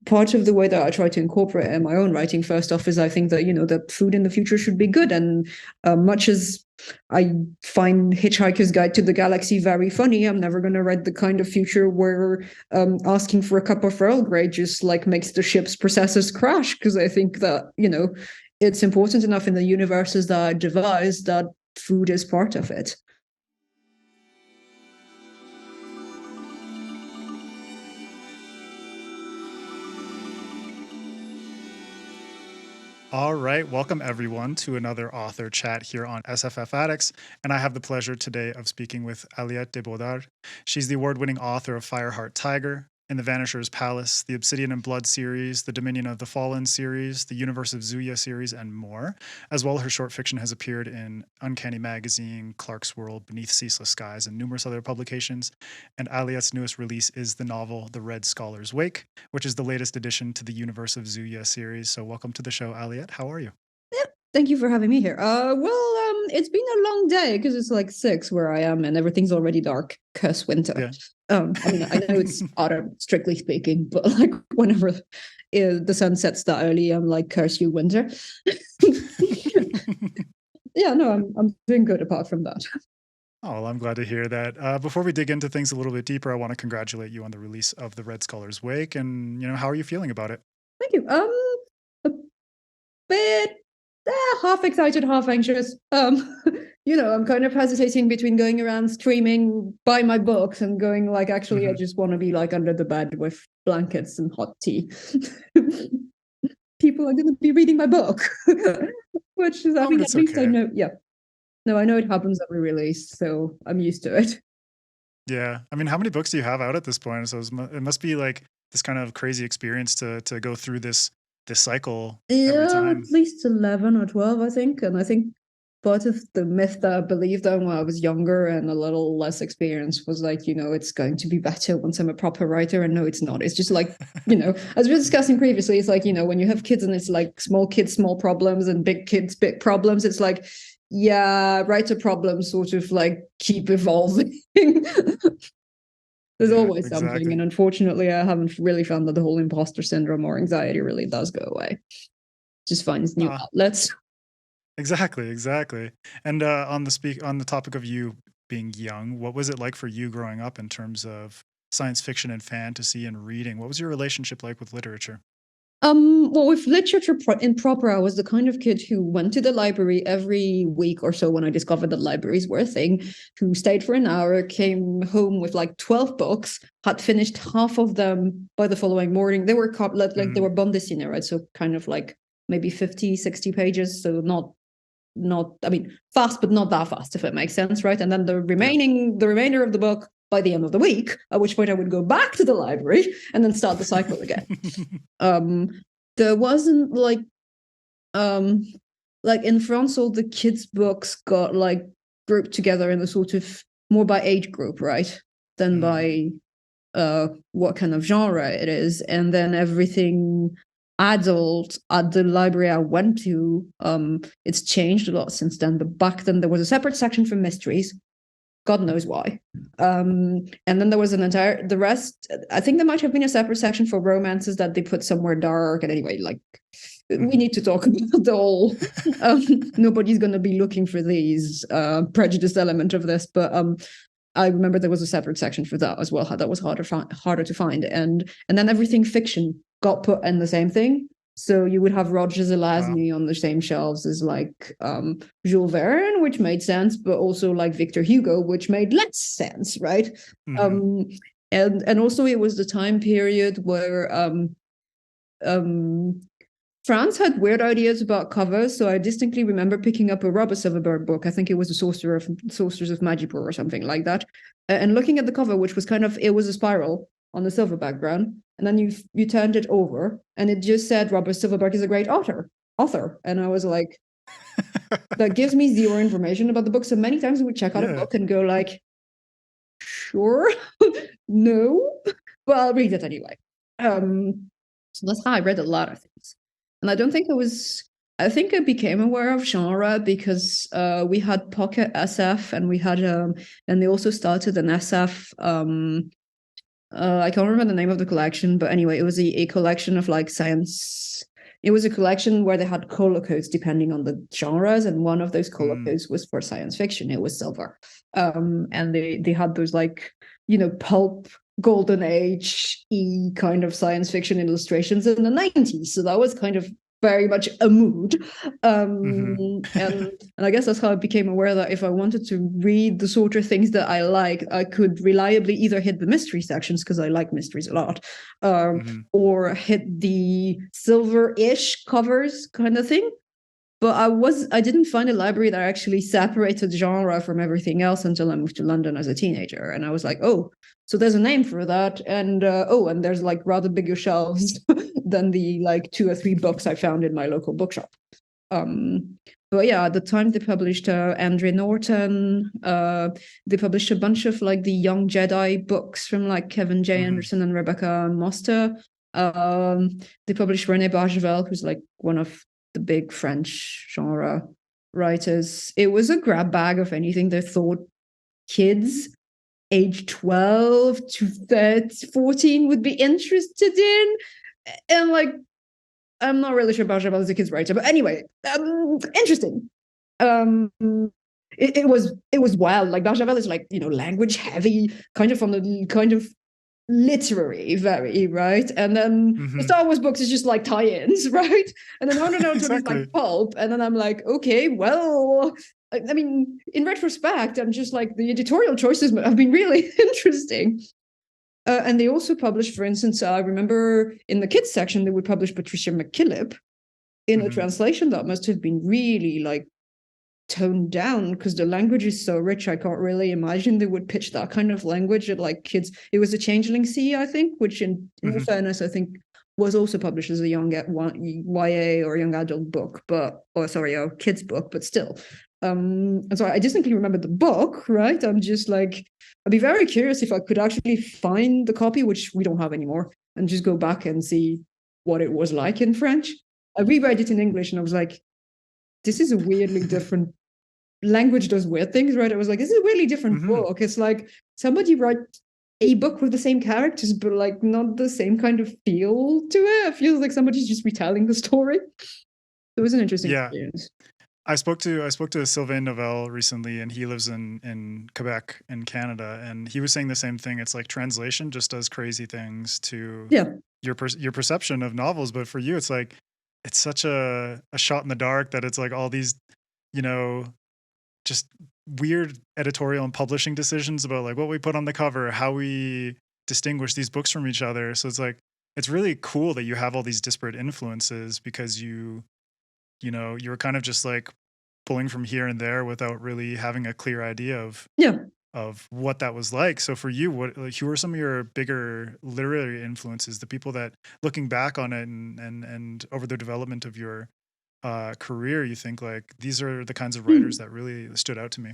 part of the way that I try to incorporate in my own writing, first off, is I think that, the food in the future should be good. And much as I find Hitchhiker's Guide to the Galaxy very funny, I'm never going to write the kind of future where asking for a cup of Earl Grey just like makes the ship's processors crash. Because I think that, it's important enough in the universes that I devise that food is part of it. All right, welcome everyone to another author chat here on SFF and I have the pleasure today of speaking with Aliette de Bodard. She's the award-winning author of Fireheart Tiger, In the Vanishers Palace, the Obsidian and Blood series, the Dominion of the Fallen series, the Universe of Xuya series, and more. As well, her short fiction has appeared in Uncanny Magazine, Clarkesworld, Beneath Ceaseless Skies, and numerous other publications. And Aliette's newest release is the novel The Red Scholar's Wake, which is the latest addition to the Universe of Xuya series. So welcome to the show, Aliette. How are you? Yep. Thank you for having me here. It's been a long day because it's like 6 where I am and everything's already dark. Curse winter. Yeah. I know it's autumn, strictly speaking, but like whenever the sun sets that early, I'm like, curse you, winter. Yeah, no, I'm doing good apart from that. Oh, well, I'm glad to hear that. Before we dig into things a little bit deeper, I want to congratulate you on the release of The Red Scholar's Wake. And, how are you feeling about it? Thank you. A bit half excited, half anxious. I'm kind of hesitating between going around streaming, buy my books, and going like, actually, I just want to be like under the bed with blankets and hot tea. People are going to be reading my book, which is, at least okay. I know. Yeah. No, I know it happens every release, so I'm used to it. Yeah. I mean, how many books do you have out at this point? So it must be like this kind of crazy experience to go through this cycle every time. At least 11 or 12, I think. And I think part of the myth that I believed in when I was younger and a little less experienced was like, it's going to be better once I'm a proper writer. And no, it's not. It's just like, as we were discussing previously, it's like, when you have kids and it's like small kids, small problems, and big kids, big problems, it's like, yeah, writer problems sort of like keep evolving. There's always something. And unfortunately, I haven't really found that the whole imposter syndrome or anxiety really does go away. Just finds new outlets. Exactly. And on the topic of you being young, what was it like for you growing up in terms of science fiction and fantasy and reading? What was your relationship like with literature? Well, with literature in proper, I was the kind of kid who went to the library every week or so when I discovered that libraries were a thing, who stayed for an hour, came home with like 12 books, had finished half of them by the following morning. They were they were bande dessinée, right? So kind of like maybe 50, 60 pages. So not, I mean, fast, but not that fast, if it makes sense, right? And then the remainder of the book by the end of the week, at which point I would go back to the library and then start the cycle again. There wasn't like in France, all the kids' books got like grouped together in a sort of more by age group, right? Than by what kind of genre it is. And then everything adult at the library I went to, it's changed a lot since then. But back then there was a separate section for mysteries. God knows why. And then there was the rest, I think there might have been a separate section for romances that they put somewhere dark. And anyway, like, we need to talk about the whole, nobody's going to be looking for these prejudice element of this. But I remember there was a separate section for that as well. That was harder to find. And then everything fiction got put in the same thing. So you would have Roger Zelazny on the same shelves as like Jules Verne, which made sense, but also like Victor Hugo, which made less sense, right? And also it was the time period where France had weird ideas about covers. So I distinctly remember picking up a Robert Silverberg book. I think it was the Sorcerers of Magipur or something like that, and looking at the cover, which was it was a spiral on the silver background. And then you turned it over and it just said Robert Silverberg is a great author. And I was like, that gives me zero information about the book. So many times we would check out a book and go like, sure, no, but I'll read it anyway. So that's how I read a lot of things. And I don't think I think I became aware of genre because we had Pocket SF and we had, and they also started an SF I can't remember the name of the collection, but anyway, it was a collection of like science. It was a collection where they had color codes depending on the genres, and one of those color codes was for science fiction. It was silver, and they had those like pulp golden age kind of science fiction illustrations in the 90s. So that was kind of very much a mood. And I guess that's how I became aware that if I wanted to read the sort of things that I like, I could reliably either hit the mystery sections, because I like mysteries a lot, or hit the silver-ish covers kind of thing. But I didn't find a library that actually separated genre from everything else until I moved to London as a teenager. And I was like, oh, so there's a name for that. And and there's like rather bigger shelves than the like 2 or 3 books I found in my local bookshop. But yeah, at the time they published Andre Norton. They published a bunch of like the Young Jedi books from like Kevin J. Anderson and Rebecca Moster. They published René Barjavel, who's like one of the big French genre writers. It was a grab bag of anything they thought kids age 12 to 14 would be interested in. And like, I'm not really sure Barjavel is a kid's writer, but anyway, interesting. It was wild. Like Barjavel is like, language heavy, kind of from the kind of literary, very, right? And then the Star Wars books is just like tie-ins, right? And then Hunter Notes is like pulp. And then I'm like, okay, well, I mean, in retrospect, I'm just like, the editorial choices have been really interesting. And they also published, for instance, I remember in the kids section, they would publish Patricia McKillip in a translation that must have been really like toned down, because the language is so rich. I can't really imagine they would pitch that kind of language at like kids. It was a Changeling Sea, I think, which in all fairness, I think was also published as a young YA or young adult book, a kids book, but still. And so I distinctly remember the book, right? I'm just like, I'd be very curious if I could actually find the copy, which we don't have anymore, and just go back and see what it was like in French. I reread it in English and I was like, this is a weirdly different language, does weird things, right? I was like, this is a weirdly different book. It's like somebody wrote a book with the same characters, but like not the same kind of feel to it. It feels like somebody's just retelling the story. It was an interesting experience. I spoke to Sylvain Novelle recently, and he lives in Quebec in Canada, and he was saying the same thing. It's like translation just does crazy things to your perception of novels, but for you, it's like it's such a shot in the dark that it's like all these, just weird editorial and publishing decisions about like what we put on the cover, how we distinguish these books from each other. So it's like it's really cool that you have all these disparate influences, because you were kind of just like pulling from here and there without really having a clear idea of what that was like. So for you, who are some of your bigger literary influences, the people that looking back on it and over the development of your career, you think like these are the kinds of writers that really stood out to me?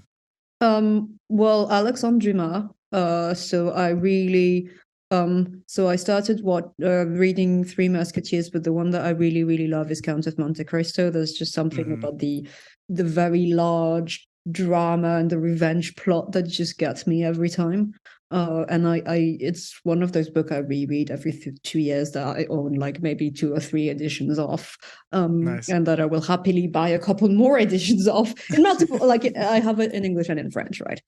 Well, Alexandre Dumas. So I really so I started reading Three Musketeers, but the one that I really, really love is Count of Monte Cristo. There's just something about the very large drama and the revenge plot that just gets me every time. And it's one of those books I reread every 2 years, that I own like maybe 2 or 3 editions of, Nice. and that I will happily buy a couple more editions of in multiple. Like I have it in English and in French, right?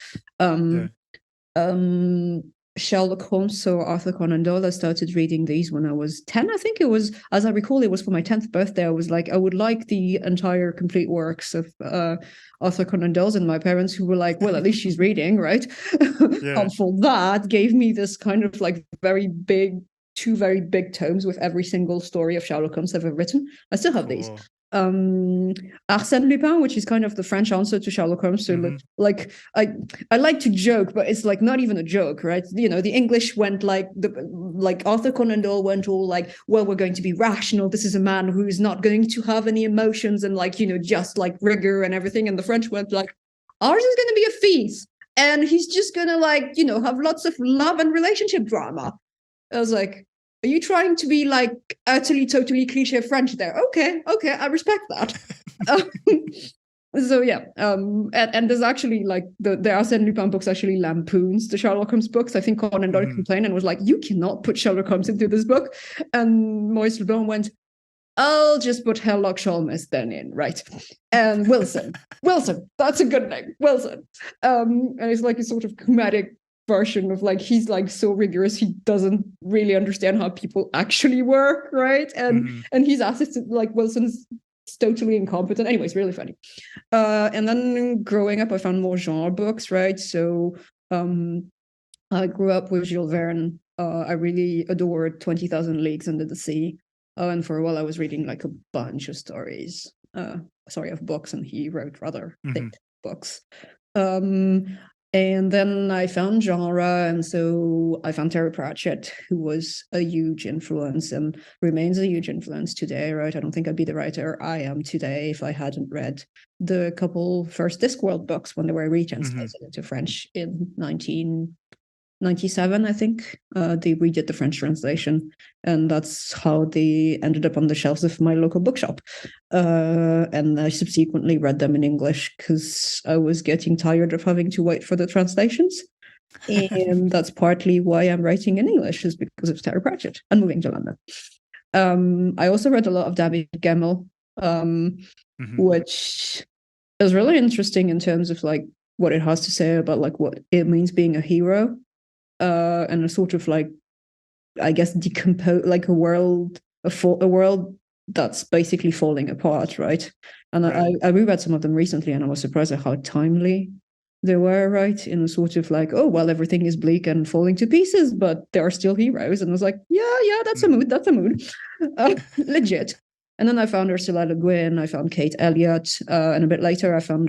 Sherlock Holmes, so Arthur Conan Doyle. I started reading these when I was 10. I think it was, as I recall, it was for my 10th birthday. I was like, I would like the entire complete works of Arthur Conan Doyle, and my parents, who were like, well, at least she's reading, right? And for that, gave me this kind of like two very big tomes with every single story of Sherlock Holmes ever written. I still have these. Arsène Lupin, which is kind of the French answer to Sherlock Holmes. So like I like to joke, but it's like not even a joke, right? The English went like Arthur Conan Doyle went all like, well, we're going to be rational. This is a man who is not going to have any emotions and like, just like rigor and everything. And the French went like, ours is going to be a feast, and he's just going to like, have lots of love and relationship drama. I was like, are you trying to be like utterly, totally cliche French there? Okay, I respect that. So yeah, and there's actually like the Arsène Lupin books actually lampoons the Sherlock Holmes books. I think Conan Doyle complained and was like, "You cannot put Sherlock Holmes into this book," and Maurice Leblanc went, "I'll just put Sherlock Holmes then in, right?" And Wilson, that's a good name, Wilson. And it's like a sort of comedic version of like he's like so rigorous he doesn't really understand how people actually work, right? And his assistant, like Wilson's totally incompetent. Anyway, it's really funny. And then growing up, I found more genre books, right? So I grew up with Jules Verne. I really adored 20,000 Leagues Under the Sea. And for a while, I was reading like a bunch of stories, of books, and he wrote rather thick books. And then I found genre, and so I found Terry Pratchett, who was a huge influence and remains a huge influence today, right? I don't think I'd be the writer I am today if I hadn't read the couple first Discworld books when they were retranslated into French in 1997, I think. They redid the French translation, and that's how they ended up on the shelves of my local bookshop. And I subsequently read them in English because I was getting tired of having to wait for the translations. And that's partly why I'm writing in English, is because of Terry Pratchett and moving to London. I also read a lot of David Gemmell, which is really interesting in terms of like what it has to say about like what it means being a hero. And a sort of like, I guess, decompose like a world that's basically falling apart, right? And I reread some of them recently, and I was surprised at how timely they were, right? In a sort of like, oh well, everything is bleak and falling to pieces, but there are still heroes. And I was like, yeah, that's a mood, legit. And then I found Ursula Le Guin, I found Kate Elliott, and a bit later I found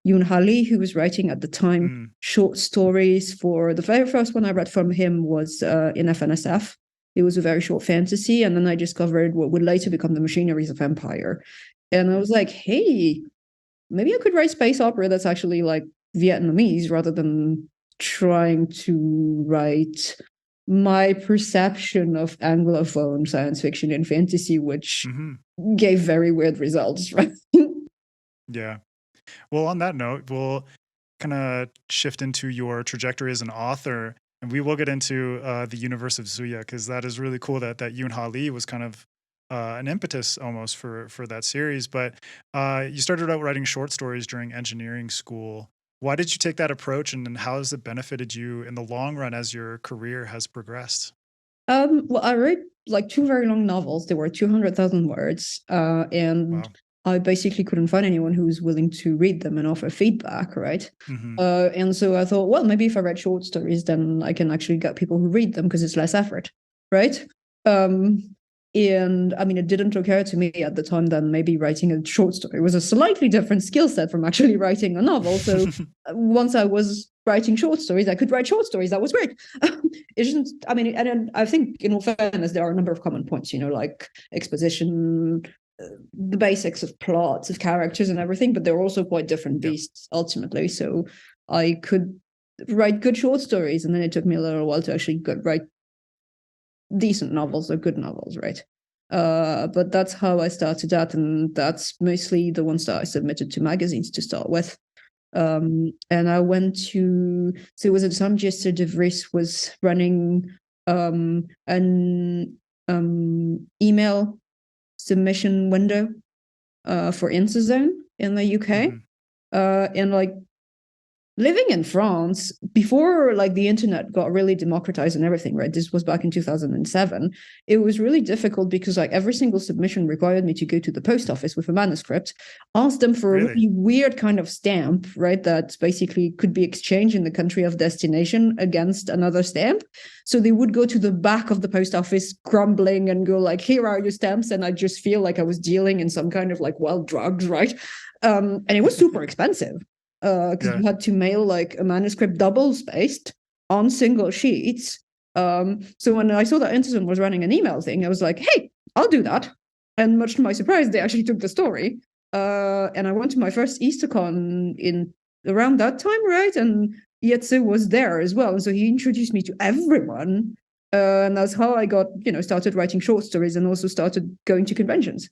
Yoon Ha Lee, who was writing at the time short stories. For the very first one I read from him was in FNSF. It was a very short fantasy, and then I discovered what would later become The Machineries of Empire. And I was like, hey, maybe I could write space opera that's actually like Vietnamese rather than trying to write my perception of Anglophone science fiction and fantasy, which gave very weird results, right? Yeah. Well, on that note, we'll kind of shift into your trajectory as an author, and we will get into the Universe of Xuya, because that is really cool that Yoon Ha Lee was kind of an impetus almost for that series. But you started out writing short stories during engineering school. Why did you take that approach, and how has it benefited you in the long run as your career has progressed? Well, I wrote like 2 very long novels. They were 200,000 words, and I basically couldn't find anyone who was willing to read them and offer feedback, right? And so I thought, well, maybe if I write short stories, then I can actually get people who read them because it's less effort, right? And I mean, it didn't occur to me at the time that maybe writing a short story was a slightly different skill set from actually writing a novel. So once I was writing short stories, I could write short stories. That was great. It isn't, I mean, and I think in all fairness, there are a number of common points, you know, like exposition, the basics of plots, of characters and everything, but they're also quite different beasts ultimately. So I could write good short stories, and then it took me a little while to actually write decent novels or good novels, right? But that's how I started that, and that's mostly the ones that I submitted to magazines to start with. And I went to, so it was at the time Gister de Vries was running an email submission window for Interzone in the UK. And like living in France before like the internet got really democratized and everything, right? This was back in 2007. It was really difficult because like every single submission required me to go to the post office with a manuscript, ask them for a really weird kind of stamp, right? That basically could be exchanged in the country of destination against another stamp. So they would go to the back of the post office grumbling and go like, here are your stamps. And I just feel like I was dealing in some kind of like wild drugs, right? And it was super expensive. Because you had to mail like a manuscript double spaced on single sheets. So when I saw that Interzone was running an email thing, I was like, hey, I'll do that. And much to my surprise, they actually took the story. And I went to my first EasterCon in around that time, right? And Yetsu was there as well. And so he introduced me to everyone. And that's how I got, started writing short stories and also started going to conventions.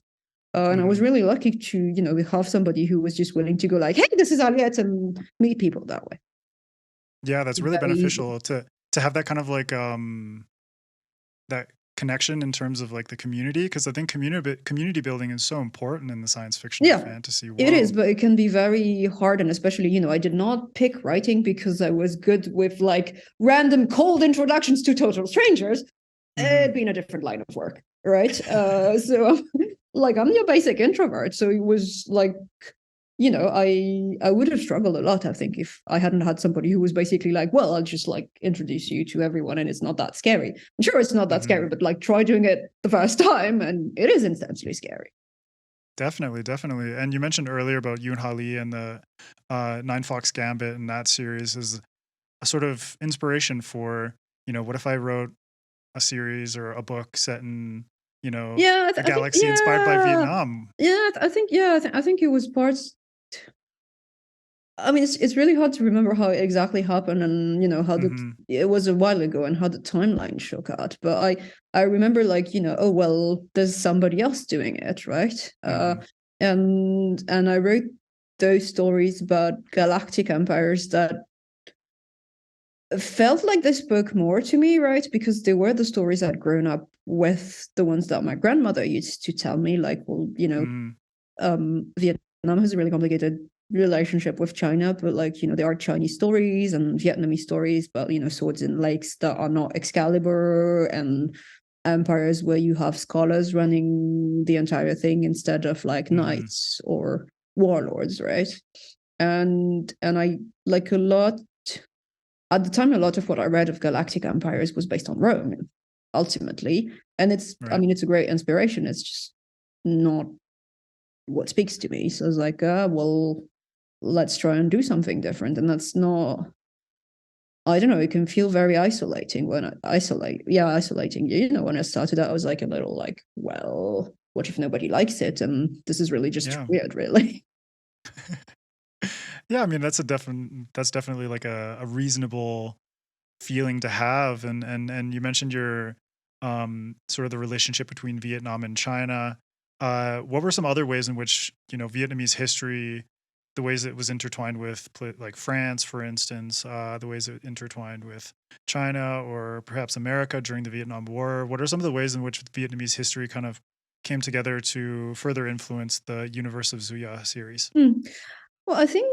And I was really lucky to, have somebody who was just willing to go like, hey, this is Aliette, and meet people that way. Yeah, that's really beneficial to have that kind of like that connection in terms of like the community, because I think community building is so important in the science fiction and fantasy world. It is, but it can be very hard, and especially, I did not pick writing because I was good with like random cold introductions to total strangers. It'd been a different line of work, right? So like I'm your basic introvert, so it was like, I would have struggled a lot, I think, if I hadn't had somebody who was basically like, well, I'll just like introduce you to everyone and it's not that scary. I'm sure it's not that scary, but like try doing it the first time and it is instantly scary. Definitely. And you mentioned earlier about Yoon Ha Lee and the Nine Fox Gambit, and that series is a sort of inspiration for, what if I wrote a series or a book set in, a galaxy inspired by Vietnam? I think it was parts. I mean, it's really hard to remember how it exactly happened, and how it was a while ago and how the timeline shook out. But I remember like oh well, there's somebody else doing it, right? And I wrote those stories about galactic empires that felt like they spoke more to me, right? Because they were the stories I'd grown up with, the ones that my grandmother used to tell me, like, well, Vietnam has a really complicated relationship with China, but like, there are Chinese stories and Vietnamese stories about, swords in lakes that are not Excalibur, and empires where you have scholars running the entire thing instead of like knights or warlords, right? And I like a lot. At the time, a lot of what I read of galactic empires was based on Rome, ultimately. And it's, I mean, it's a great inspiration. It's just not what speaks to me. So I was like, well, let's try and do something different. And that's not, I don't know, it can feel very isolating when isolating. When I started out, I was like a little like, well, what if nobody likes it? And this is really just weird, really. Yeah, I mean that's definitely like a reasonable feeling to have, and you mentioned your sort of the relationship between Vietnam and China. What were some other ways in which Vietnamese history, the ways it was intertwined with like France, for instance, the ways it intertwined with China or perhaps America during the Vietnam War? What are some of the ways in which Vietnamese history kind of came together to further influence the Universe of Xuya series? Well, I think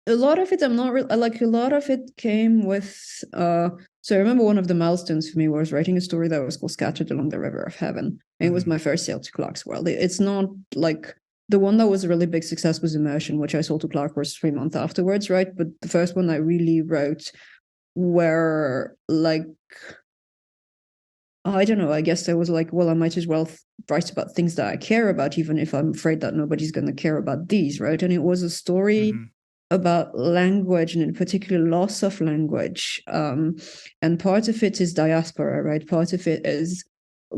a lot of it, I'm not really, like a lot of it came with, so I remember one of the milestones for me was writing a story that was called Scattered Along the River of Heaven. And it was my first sale to Clarkesworld. It's not like, the one that was a really big success was Immersion, which I sold to Clarkesworld 3 months afterwards, right? But the first one I really wrote were like, I don't know, I guess I was like, well, I might as well write about things that I care about, even if I'm afraid that nobody's going to care about these, right? And it was a story about language, and in particular loss of language. And part of it is diaspora, right? Part of it is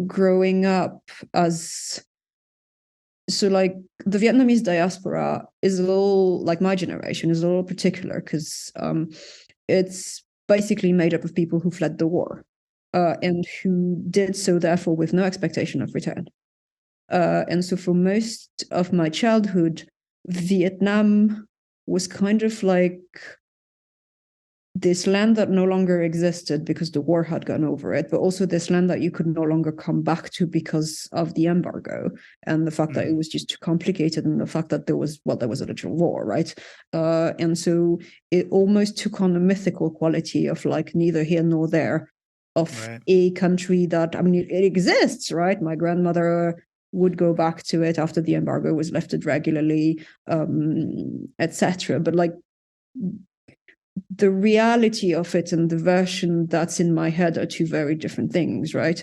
growing up as, so like the Vietnamese diaspora is a little, like my generation is a little particular because it's basically made up of people who fled the war and who did so therefore with no expectation of return. And so for most of my childhood, Vietnam was kind of like this land that no longer existed because the war had gone over it, but also this land that you could no longer come back to because of the embargo and the fact that it was just too complicated, and the fact that there was a literal war, right? And so it almost took on a mythical quality of like neither here nor there, of a country that, I mean, it exists, right? My grandmother would go back to it after the embargo was lifted regularly, etc. But like the reality of it and the version that's in my head are two very different things, right?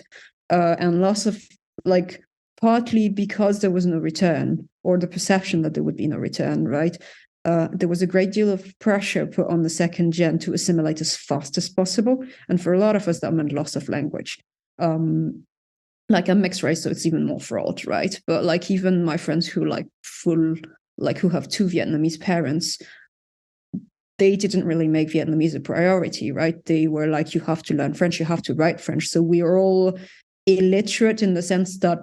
And lots of like, partly because there was no return, or the perception that there would be no return, right? There was a great deal of pressure put on the second gen to assimilate as fast as possible. And for a lot of us, that meant loss of language. Like I'm mixed race, so it's even more fraught, right? But like even my friends who who have 2 Vietnamese parents, they didn't really make Vietnamese a priority, right? They were like, you have to learn French, you have to write French. So we are all illiterate in the sense that,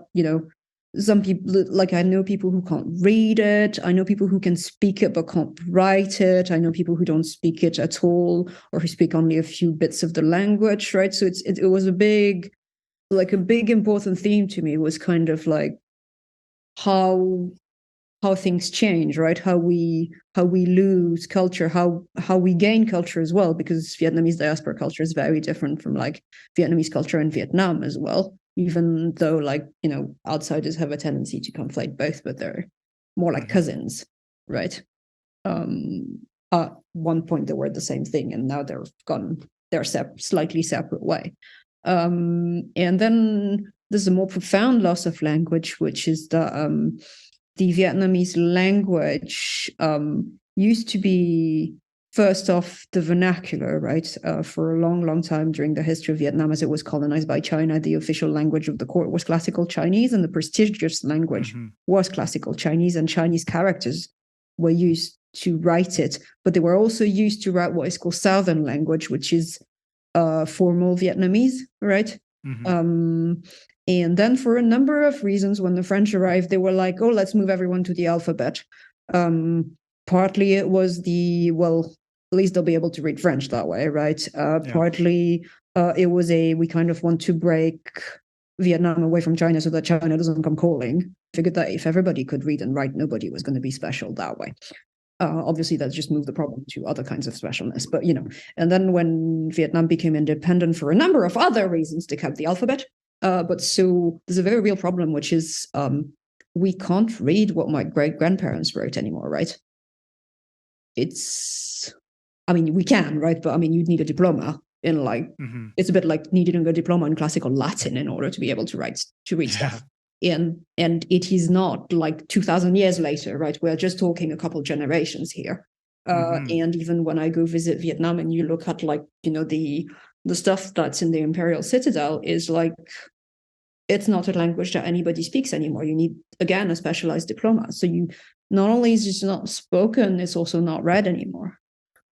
some people, like I know people who can't read it. I know people who can speak it but can't write it. I know people who don't speak it at all, or who speak only a few bits of the language, right? So it was a big important theme to me, was kind of like how things change, right? How we lose culture, how we gain culture as well, because Vietnamese diaspora culture is very different from like Vietnamese culture in Vietnam as well, even though, like, you know, outsiders have a tendency to conflate both, but they're more like cousins, right? At one point they were the same thing, and now they're gone their slightly separate way. And then there's a more profound loss of language, which is the Vietnamese language used to be, first off, the vernacular, right? For a long, long time during the history of Vietnam, as it was colonized by China, the official language of the court was classical Chinese, and the prestigious language was classical Chinese, and Chinese characters were used to write it. But they were also used to write what is called Southern language, which is formal Vietnamese, right? And then for a number of reasons, when the French arrived, they were like, oh, let's move everyone to the alphabet. Partly it was at least they'll be able to read French that way, right? Partly it was we kind of want to break Vietnam away from China so that China doesn't come calling. Figured that if everybody could read and write, nobody was going to be special that way. Obviously, that's just moved the problem to other kinds of specialness. But, you know, and then when Vietnam became independent for a number of other reasons, they kept the alphabet. But so there's a very real problem, which is we can't read what my great-grandparents wrote anymore, right? I mean, we can, right? But I mean, you'd need a diploma in like, it's a bit like needing a diploma in classical Latin in order to be able to read stuff. And it is not like 2,000 years later, right? We're just talking a couple generations here. And even when I go visit Vietnam and you look at, like, you know, the stuff that's in the Imperial Citadel is like, it's not a language that anybody speaks anymore. You need, again, a specialized diploma. So you, not only is it not spoken, it's also not read anymore.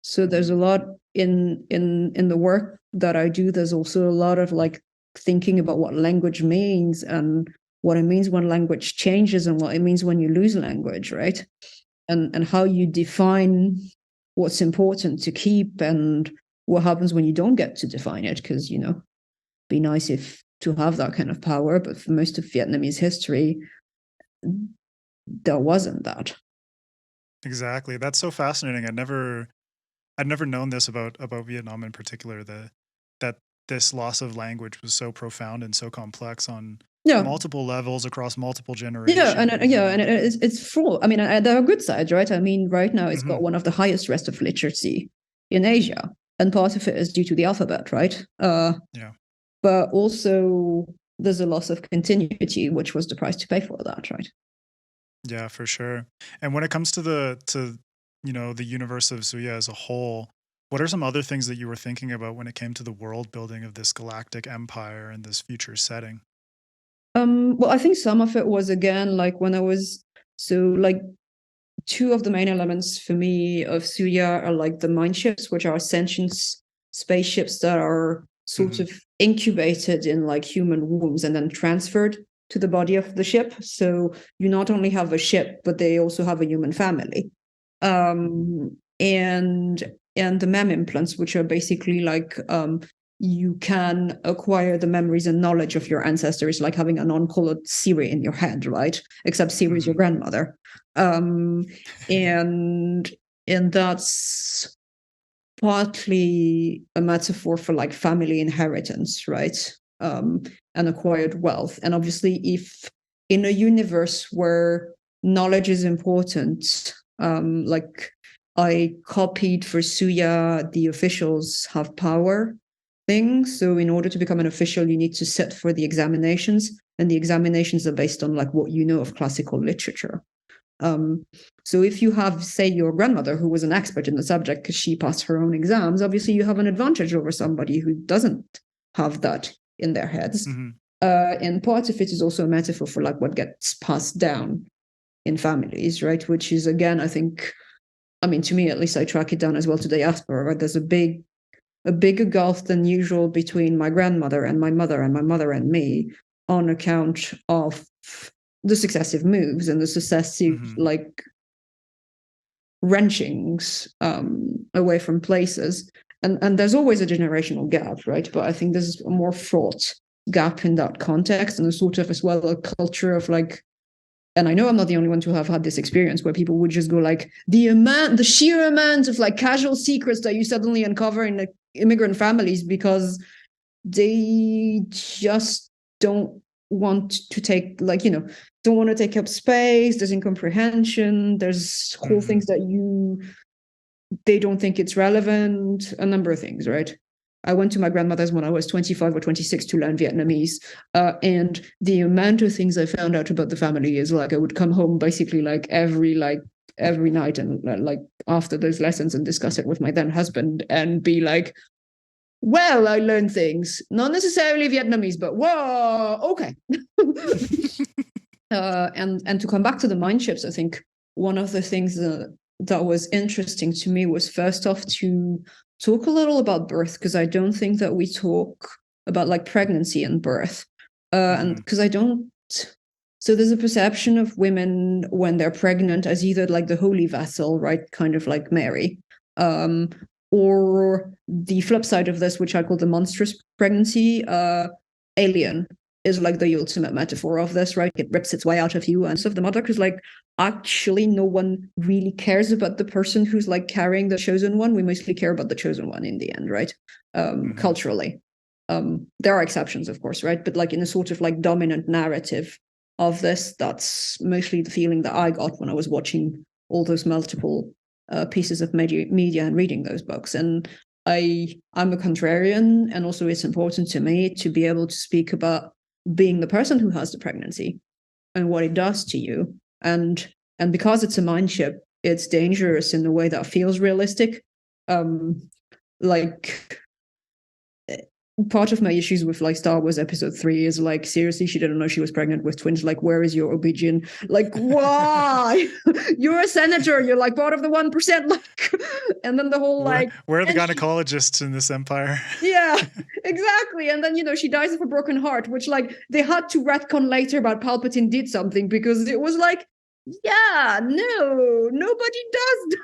So there's a lot in the work that I do. There's also a lot of like thinking about what language means and what it means when language changes and what it means when you lose language, right? And how you define what's important to keep and what happens when you don't get to define it. Because, you know, be nice to have that kind of power, but for most of Vietnamese history, there wasn't that. Exactly. That's so fascinating. I'd never known this about Vietnam in particular, that this loss of language was so profound and so complex on multiple levels across multiple generations. And it's full. I mean, there are good sides, right? I mean, right now it's got one of the highest rest of literacy in Asia, and part of it is due to the alphabet, right? But also there's a loss of continuity, which was the price to pay for that, right? Yeah, for sure. And when it comes to the universe of Xuya as a whole, what are some other things that you were thinking about when it came to the world building of this galactic empire and this future setting? Well, I think some of it was, again, like when I was, so like two of the main elements for me of Xuya are like the mind ships, which are sentient spaceships that are sort of incubated in like human wombs and then transferred to the body of the ship. So you not only have a ship, but they also have a human family. And the mem implants, which are basically like you can acquire the memories and knowledge of your ancestors, like having an uncolored Siri in your head, right? Except Siri is your grandmother. And that's partly a metaphor for like family inheritance, right? And acquired wealth. And obviously, if in a universe where knowledge is important, like I copied for Xuya, the officials have power thing. So in order to become an official, you need to sit for the examinations, and the examinations are based on like what you know of classical literature. So if you have, say, your grandmother who was an expert in the subject because she passed her own exams, obviously you have an advantage over somebody who doesn't have that in their heads. And part of it is also a metaphor for like what gets passed down in families, right? Which is, again, I think, I mean, to me at least, I track it down as well to diaspora, right? There's a bigger gulf than usual between my grandmother and my mother and my mother and me on account of the successive moves and the successive like wrenchings away from places. And there's always a generational gap, right? But I think there's a more fraught gap in that context, and a sort of as well a culture of like, and I know I'm not the only one to have had this experience where people would just go like, the sheer amount of like casual secrets that you suddenly uncover in like, immigrant families, because they just don't want to take, like, you know, don't want to take up space. There's incomprehension. There's whole things that they don't think it's relevant, a number of things, right? I went to my grandmother's when I was 25 or 26 to learn Vietnamese. And the amount of things I found out about the family is like, I would come home basically like every night and like after those lessons and discuss it with my then husband and be like, well, I learned things, not necessarily Vietnamese, but whoa, okay. And to come back to the mind ships, I think one of the things that was interesting to me was first off to talk a little about birth, because I don't think that we talk about like pregnancy and birth, and because I don't. So there's a perception of women when they're pregnant as either like the holy vessel, right, kind of like Mary, or the flip side of this, which I call the monstrous pregnancy, alien is like the ultimate metaphor of this, right? It rips its way out of you and stuff. The mother, because like actually no one really cares about the person who's like carrying the chosen one. We mostly care about the chosen one in the end, right? Culturally. There are exceptions, of course, right? But like in a sort of like dominant narrative of this, that's mostly the feeling that I got when I was watching all those multiple pieces of media and reading those books. And I'm a contrarian, and also it's important to me to be able to speak about being the person who has the pregnancy and what it does to you. And because it's a mind ship, it's dangerous in a way that feels realistic. Like part of my issues with like Star Wars Episode 3 is like, seriously, she didn't know she was pregnant with twins. Like, where is your Obsidian? Like, why? You're a senator. You're like part of the 1%. Like, and then the whole like, where are the gynecologists in this empire? Yeah, exactly. And then, you know, she dies of a broken heart, which like they had to retcon later about Palpatine did something, because it was like, yeah, no, nobody does.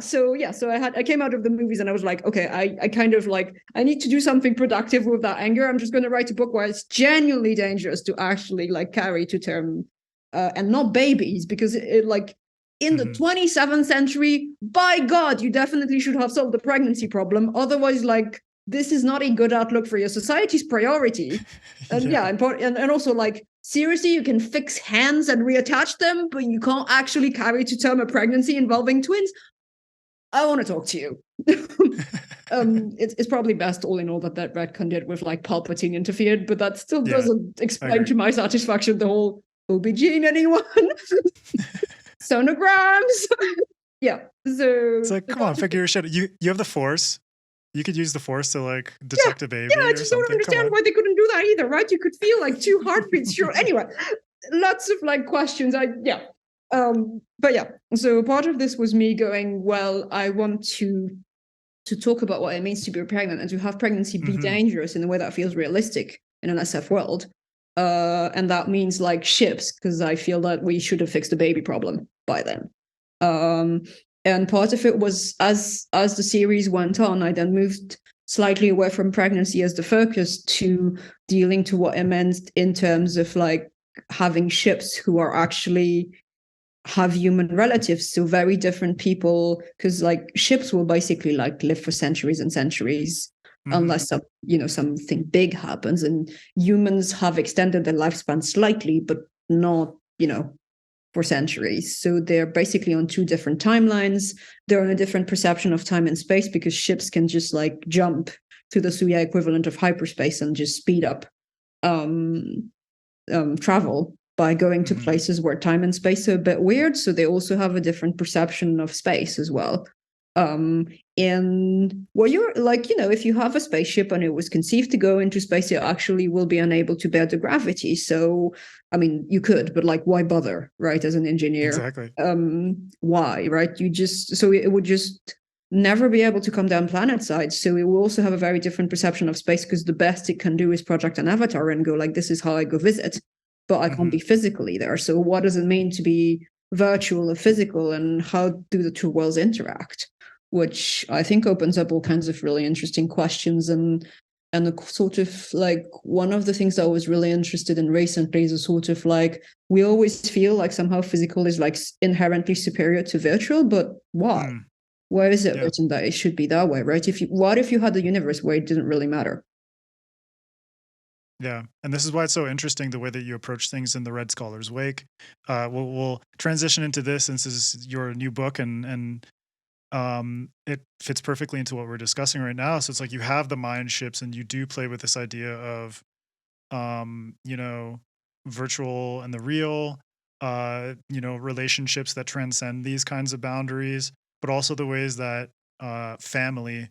So I came out of the movies and I was like, okay, I kind of like, I need to do something productive with that anger. I'm just going to write a book where it's genuinely dangerous to actually like carry to term, and not babies, because it like in the 27th century, by God, you definitely should have solved the pregnancy problem. Otherwise, like, this is not a good outlook for your society's priority. And and also like, seriously, you can fix hands and reattach them, but you can't actually carry to term a pregnancy involving twins. I want to talk to you. It's probably best, all in all, that retcon did with like Palpatine interfered, but that still doesn't explain to my satisfaction the whole OB-GYN anyone. Sonograms. So it's like, come on, figure your shit. You have the Force. You could use the Force to like detect a baby. Yeah, I just don't understand why they couldn't do that either, right? You could feel like 2 heartbeats. Sure. Anyway, lots of like questions. So part of this was me going, well, I want to talk about what it means to be pregnant and to have pregnancy be dangerous in a way that feels realistic in an SF world. And that means like ships, because I feel that we should have fixed the baby problem by then. And part of it was as the series went on, I then moved slightly away from pregnancy as the focus to dealing to what it meant in terms of like having ships who are actually have human relatives, so very different people, because like ships will basically like live for centuries and centuries unless something big happens, and humans have extended their lifespan slightly, but not for centuries. So they're basically on 2 different timelines. They're on a different perception of time and space, because ships can just like jump to the Xuya equivalent of hyperspace and just speed up travel by going to places where time and space are a bit weird. So they also have a different perception of space as well. And well, you're like, if you have a spaceship and it was conceived to go into space, it actually will be unable to bear the gravity. So, I mean, you could, but like, why bother, right? As an engineer, exactly. Why, right? So it would just never be able to come down planet side. So it will also have a very different perception of space, because the best it can do is project an avatar and go like, this is how I go visit. but I can't be physically there. So what does it mean to be virtual or physical, and how do the two worlds interact? Which I think opens up all kinds of really interesting questions. And a sort of like, one of the things I was really interested in recently is a sort of like, we always feel like somehow physical is like inherently superior to virtual, but why? Why is it written that it should be that way, right? What if you had a universe where it didn't really matter? Yeah, and this is why it's so interesting, the way that you approach things in the Red Scholar's Wake. We'll transition into this, since this is your new book, and it fits perfectly into what we're discussing right now. So it's like you have the mind ships, and you do play with this idea of, you know, virtual and the real, you know, relationships that transcend these kinds of boundaries, but also the ways that family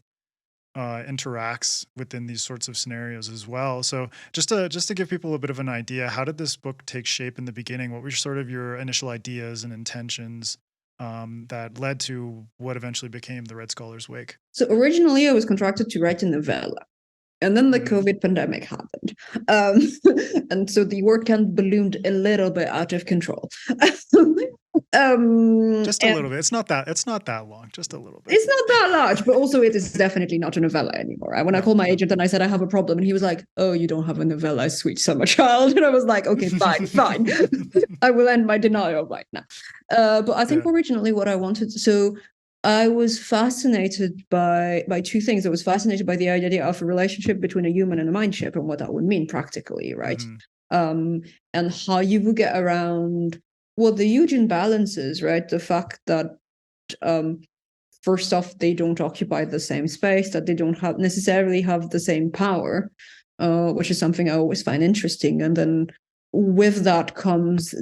interacts within these sorts of scenarios as well. So just to give people a bit of an idea, how did this book take shape in the beginning? What were sort of your initial ideas and intentions that led to what eventually became the Red Scholar's Wake? So originally I was contracted to write a novella, and then the COVID pandemic happened. And so the work camp ballooned a little bit out of control. Just a little bit. It's not that long, just a little bit. It's not that large, but also it is definitely not a novella anymore. When I called my agent and I said I have a problem, and he was like, "Oh, you don't have a novella, sweet summer child." And I was like, "Okay, fine. I will end my denial right now." But I think originally what I wanted, so I was fascinated by two things. I was fascinated by the idea of a relationship between a human and a mind ship, and what that would mean practically, right? And how you would get around, well, the huge imbalances, right? The fact that first off, they don't occupy the same space, that they don't necessarily have the same power, which is something I always find interesting. And then with that comes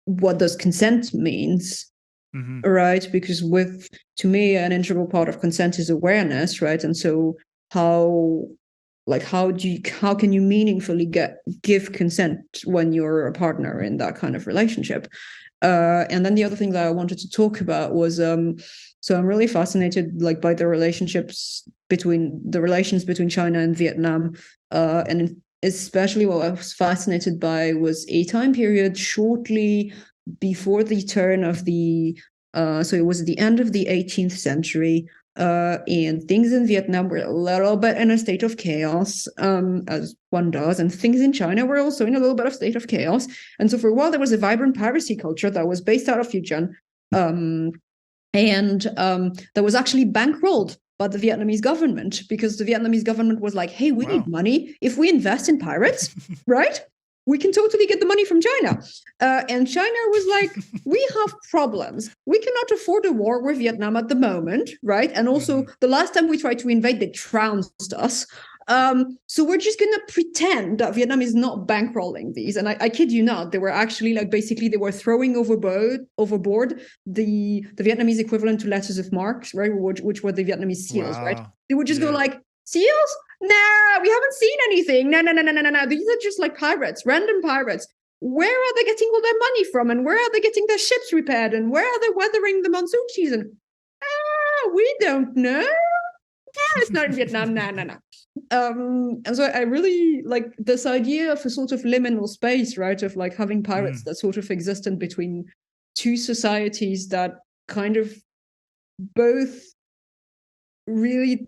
what does consent means? Right? Because to me, an integral part of consent is awareness, right? And so how can you meaningfully give consent when you're a partner in that kind of relationship? And then the other thing that I wanted to talk about was, so I'm really fascinated by the relations between China and Vietnam, and especially what I was fascinated by was a time period shortly before the turn of so it was at the end of the 18th century, and things in Vietnam were a little bit in a state of chaos, as one does, and things in China were also in a little bit of state of chaos. And so for a while, there was a vibrant piracy culture that was based out of Fujian, and that was actually bankrolled by the Vietnamese government, because the Vietnamese government was like, "Hey, we need money. If we invest in pirates, right, we can totally get the money from China." And China was like, "We have problems. We cannot afford a war with Vietnam at the moment, right? And also, the last time we tried to invade, they trounced us. So we're just going to pretend that Vietnam is not bankrolling these." And I kid you not, they were actually basically they were throwing overboard the Vietnamese equivalent to letters of marque, right? Which were the Vietnamese seals, right? They would just go like, "Seals? Nah, we haven't seen anything. No. These are just pirates, random pirates. Where are they getting all their money from? And where are they getting their ships repaired? And where are they weathering the monsoon season? We don't know. It's not in Vietnam. No. And so I really like this idea of a sort of liminal space, right? Of having pirates that sort of exist in between two societies that kind of both really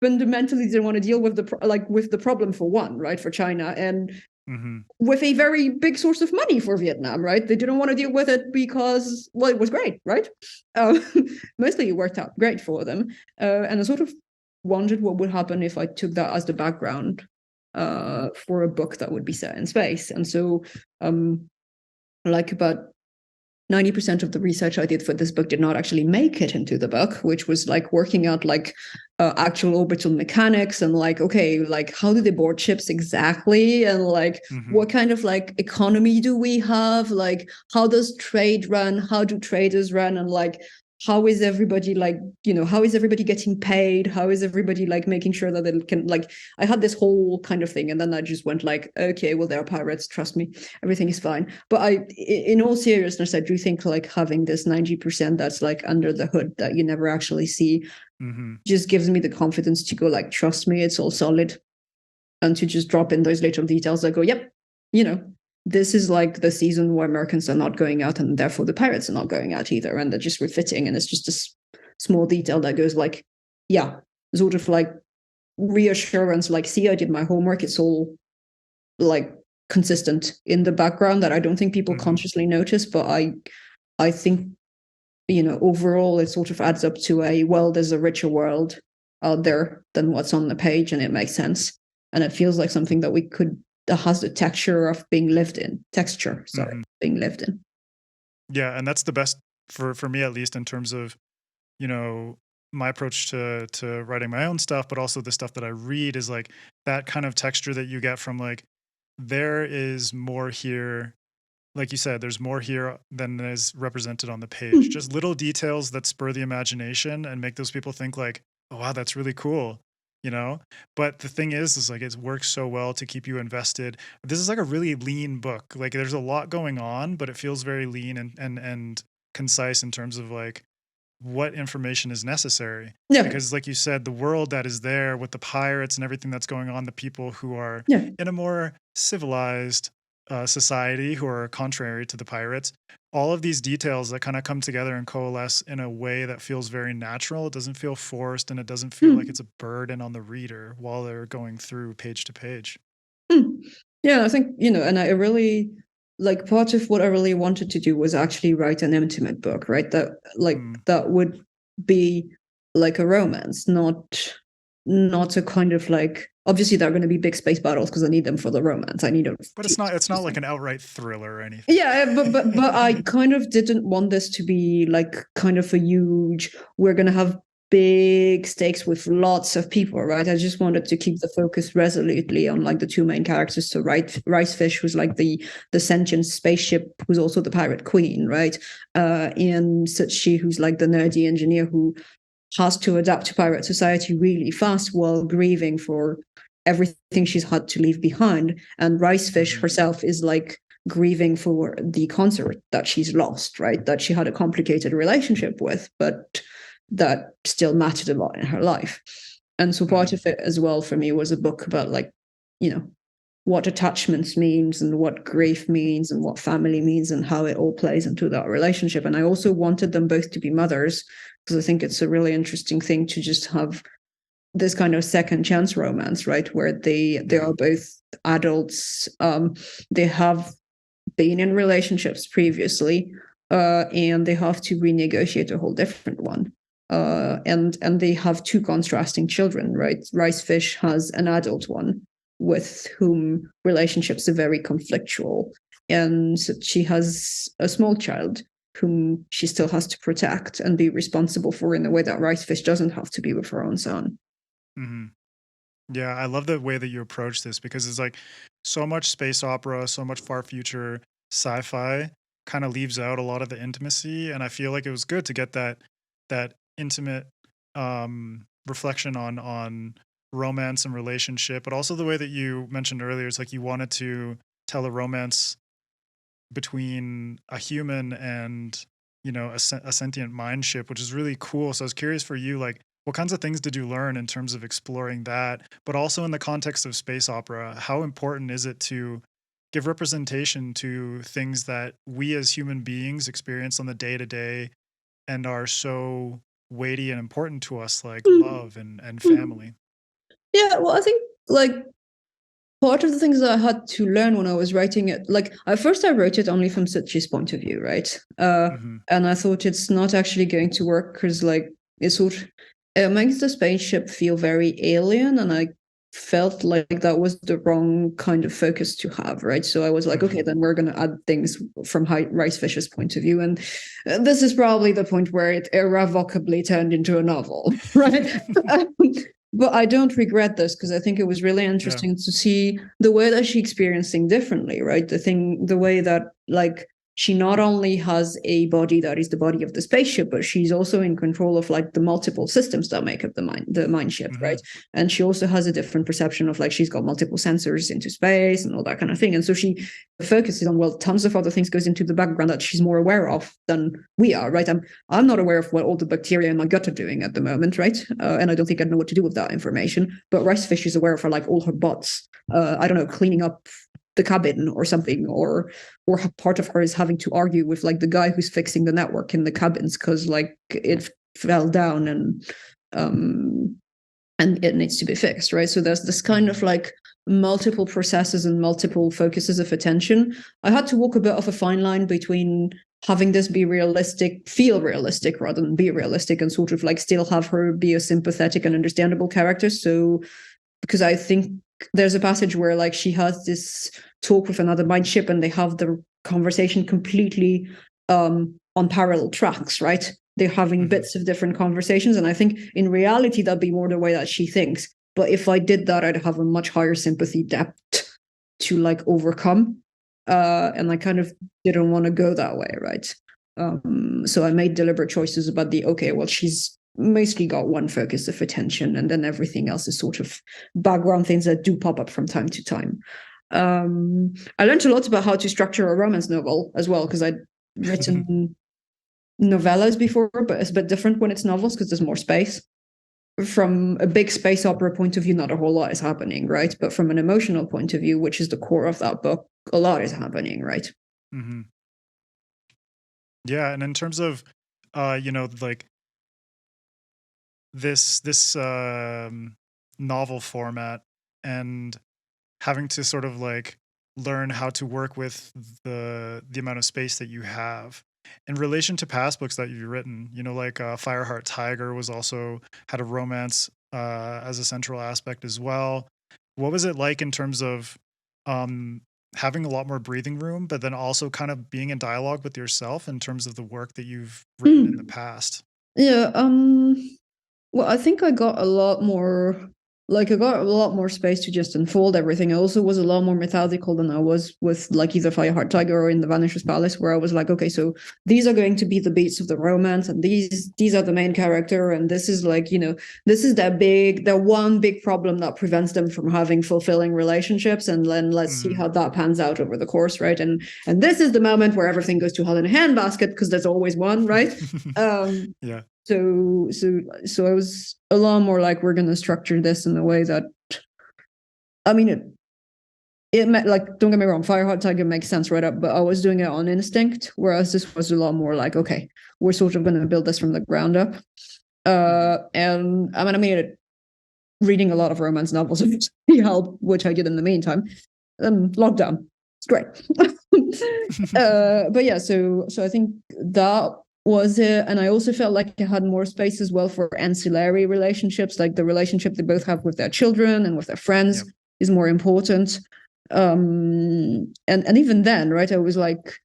fundamentally didn't want to deal with the problem for one, right? For China, and with a very big source of money for Vietnam, right? They didn't want to deal with it because, well, it was great, right? Mostly it worked out great for them. And I sort of wondered what would happen if I took that as the background for a book that would be set in space. And so about 90% of the research I did for this book did not actually make it into the book, which was working out actual orbital mechanics and how do they board ships exactly, and what kind of economy do we have, how does trade run, how do traders run, and how is everybody how is everybody getting paid, how is everybody making sure that they can I had this whole kind of thing, and then I just went okay, well, they're pirates, trust me, everything is fine. But in all seriousness, I do think having this 90% that's under the hood that you never actually see just gives me the confidence to go trust me, it's all solid, and to just drop in those little details that go, yep, this is like the season where Americans are not going out, and therefore the pirates are not going out either, and they're just refitting, and it's just a small detail that goes like, yeah, sort of like reassurance, like, see, I did my homework. It's all like consistent in the background that I don't think people consciously notice, but I think, overall it sort of adds up to there's a richer world out there than what's on the page, and it makes sense, and it feels like something that has the texture of being lived in. Being lived in. Yeah, and that's the best for me, at least, in terms of, my approach to writing my own stuff, but also the stuff that I read, is like that kind of texture that you get from like, there is more here. Like you said, there's more here than is represented on the page. Just little details that spur the imagination and make those people think like, oh, wow, that's really cool, But the thing is like, it works so well to keep you invested. This is like a really lean book. Like, there's a lot going on, but it feels very lean and concise in terms of like what information is necessary. Yeah. Because like you said, the world that is there with the pirates and everything that's going on, the people who are in a more civilized society who are contrary to the pirates, all of these details that kind of come together and coalesce in a way that feels very natural. It doesn't feel forced, and it doesn't feel like it's a burden on the reader while they're going through page to page. Yeah, I think, and I really, like, part of what I really wanted to do was actually write an intimate book, right? That would be like a romance, not a kind of like, obviously there are going to be big space battles because I need them for the romance. I need them. But it's not like an outright thriller or anything. Yeah, but I kind of didn't want this to be like kind of a huge, we're going to have big stakes with lots of people, right? I just wanted to keep the focus resolutely on like the two main characters. So Ricefish, who's like the sentient spaceship, who's also the pirate queen, right? And Suchi, who's like the nerdy engineer who has to adapt to pirate society really fast while grieving for everything she's had to leave behind. And Ricefish herself is like grieving for the consort that she's lost, right? That she had a complicated relationship with, but that still mattered a lot in her life. And so part of it as well for me was a book about like, what attachments means and what grief means and what family means and how it all plays into that relationship. And I also wanted them both to be mothers, because I think it's a really interesting thing to just have this kind of second chance romance, right? Where they are both adults. They have been in relationships previously, and they have to renegotiate a whole different one. And they have two contrasting children, right? Ricefish has an adult one with whom relationships are very conflictual, and she has a small child whom she still has to protect and be responsible for in a way that Ricefish doesn't have to be with her own son. Yeah, I love the way that you approach this, because it's like so much space opera, so much far future sci-fi kind of leaves out a lot of the intimacy, and I feel like it was good to get that intimate reflection on romance and relationship, but also the way that you mentioned earlier, it's like you wanted to tell a romance between a human and a sentient mind ship, which is really cool. So I was curious for you, like, what kinds of things did you learn in terms of exploring that, but also in the context of space opera? How important is it to give representation to things that we as human beings experience on the day-to-day and are so weighty and important to us, like love and family? Yeah, well, I think like part of the things that I had to learn when I was writing it, like at first I wrote it only from Suchi's point of view, right? And I thought it's not actually going to work because like it makes the spaceship feel very alien, and I felt like that was the wrong kind of focus to have, right? So I was like, okay, then we're going to add things from Ricefish's point of view, and this is probably the point where it irrevocably turned into a novel, right? But I don't regret this, because I think it was really interesting to see the way that she experienced things differently, right? The way that like she not only has a body that is the body of the spaceship, but she's also in control of like the multiple systems that make up the mind ship, right? And she also has a different perception of like she's got multiple sensors into space and all that kind of thing. And so she focuses on, well, tons of other things goes into the background that she's more aware of than we are, right? I'm not aware of what all the bacteria in my gut are doing at the moment, right? And I don't think I know what to do with that information. But Ricefish is aware of her, like all her bots. I don't know, cleaning up the cabin or something, or part of her is having to argue with like the guy who's fixing the network in the cabins because like it fell down and it needs to be fixed, right? So there's this kind of like multiple processes and multiple focuses of attention. I had to walk a bit of a fine line between having this be realistic, feel realistic rather than be realistic, and sort of like still have her be a sympathetic and understandable character. So because I think there's a passage where like she has this talk with another mind ship and they have the conversation completely on parallel tracks, right? They're having bits of different conversations. And I think in reality, that'd be more the way that she thinks. But if I did that, I'd have a much higher sympathy depth to like overcome. And I kind of didn't want to go that way, right? So I made deliberate choices about she's mostly got one focus of attention, and then everything else is sort of background things that do pop up from time to time. I learned a lot about how to structure a romance novel as well, because I'd written novellas before, but it's a bit different when it's novels because there's more space. From a big space opera point of view, not a whole lot is happening, right? But from an emotional point of view, which is the core of that book, a lot is happening, right? Mm-hmm. Yeah, and in terms of, like this novel format and having to sort of like learn how to work with the amount of space that you have in relation to past books that you've written, like Fireheart Tiger was also had a romance as a central aspect as well. What was it like in terms of having a lot more breathing room, but then also kind of being in dialogue with yourself in terms of the work that you've written in the past? Yeah, well, I think I got a lot more space to just unfold everything. I also was a lot more methodical than I was with like either Fireheart Tiger or in the Vanishers Palace, where I was like, okay, so these are going to be the beats of the romance, and these are the main character, and this is like, this is their one big problem that prevents them from having fulfilling relationships, and then let's see how that pans out over the course, right? And this is the moment where everything goes to hell in a handbasket, because there's always one, right? Yeah. So I was a lot more like, we're going to structure this in a way that, I mean, it meant, like, don't get me wrong, Fireheart Tiger makes sense right up, but I was doing it on instinct, whereas this was a lot more like, okay, we're sort of going to build this from the ground up. And I mean, reading a lot of romance novels helped, which I did in the meantime. Lockdown, it's great. But yeah, so I think that was it. And I also felt like I had more space as well for ancillary relationships, like the relationship they both have with their children and with their friends is more important. And even then, right, I was like,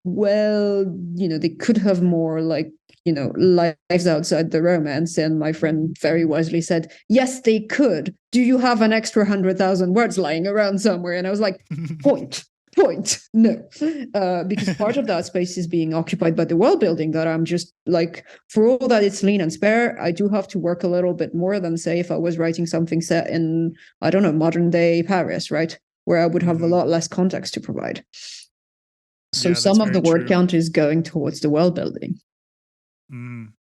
well, they could have more like, lives outside the romance. And my friend very wisely said, yes, they could. Do you have an extra 100,000 words lying around somewhere? And I was like, point, no. Because part of that space is being occupied by the world building that I'm just like, for all that it's lean and spare, I do have to work a little bit more than, say, if I was writing something set in, I don't know, modern day Paris, right? Where I would have a lot less context to provide. So yeah, some of the word count is going towards the world building.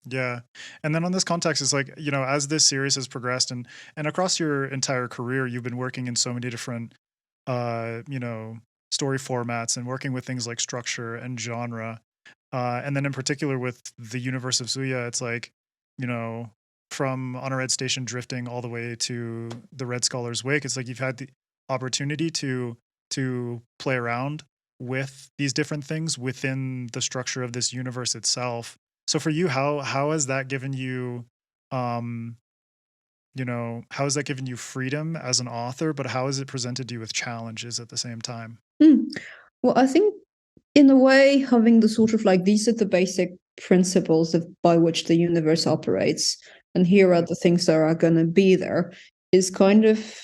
Yeah. And then on this context, it's like, as this series has progressed and across your entire career, you've been working in so many different, story formats and working with things like structure and genre. And then in particular with the Universe of Xuya, it's like, from On a Red Station drifting all the way to the Red Scholar's Wake, it's like you've had the opportunity to play around with these different things within the structure of this universe itself. So for you, how has that given you, how has that given you freedom as an author, but how has it presented you with challenges at the same time? Well, I think in a way, having the sort of like, these are the basic principles by which the universe operates, and here are the things that are going to be there, is kind of,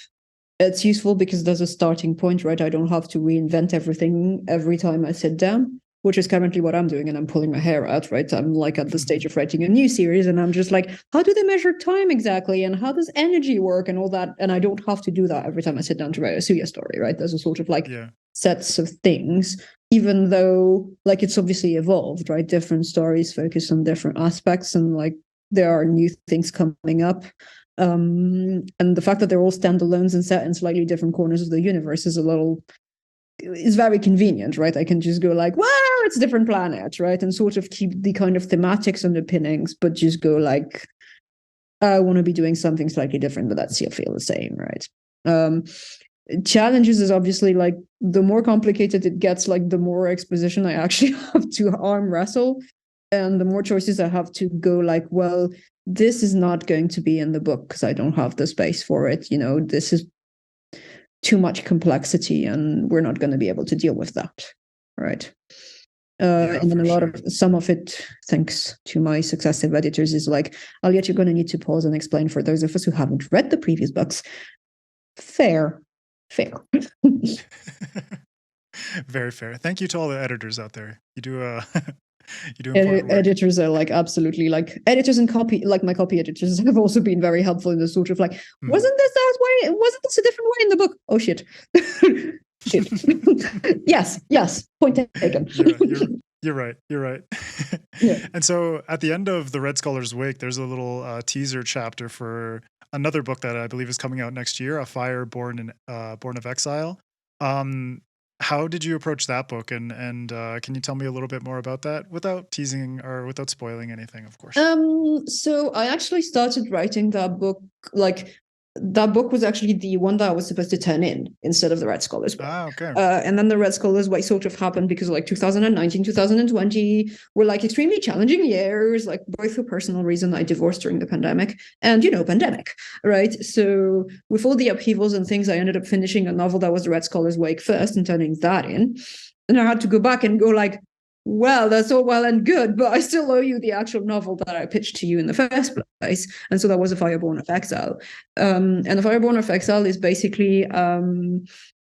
it's useful because there's a starting point, right? I don't have to reinvent everything every time I sit down, which is currently what I'm doing, and I'm pulling my hair out, right? I'm like at the stage of writing a new series, and I'm just like, how do they measure time exactly? And how does energy work and all that? And I don't have to do that every time I sit down to write a Xuya story, right? There's a sort of like sets of things, even though like it's obviously evolved, right? Different stories focus on different aspects, and like there are new things coming up. And the fact that they're all standalones and set in slightly different corners of the universe is a little is very convenient, right? I can just go like, well, it's a different planet, right? And sort of keep the kind of thematics underpinnings, but just go like, I want to be doing something slightly different, but that still feel the same, right? Challenges is obviously like the more complicated it gets, like the more exposition I actually have to arm wrestle, and the more choices I have to go like, well, this is not going to be in the book because I don't have the space for it. You know, this is too much complexity, and we're not going to be able to deal with that, right? And then some of it, thanks to my successive editors, is like, Aliette, you're going to need to pause and explain for those of us who haven't read the previous books. Fair. Very fair. Thank you to all the editors out there. You do you do important work. Editors are like absolutely like editors and copy, like my copy editors have also been very helpful in the sort of like, wasn't this that way? Wasn't this a different way in the book? Oh shit. Shit. yes. Point taken. You're right. Yeah. And so at the end of the Red Scholar's Wake, there's a little teaser chapter for another book that I believe is coming out next year, A Fire Born of Exile. How did you approach that book, and can you tell me a little bit more about that without teasing or without spoiling anything, of course? So I actually started writing that book, like that book was actually the one that I was supposed to turn in instead of the Red Scholars Way. Okay. And then the Red Scholars Way sort of happened because like 2019, 2020 were like extremely challenging years, like both for personal reason. I divorced during the pandemic and, pandemic, right? So with all the upheavals and things, I ended up finishing a novel that was the Red Scholars Wake first and turning that in. And I had to go back and go like, well, that's all well and good, but I still owe you the actual novel that I pitched to you in the first place. And so that was A Fireborn of Exile. And A Fireborn of Exile is basically,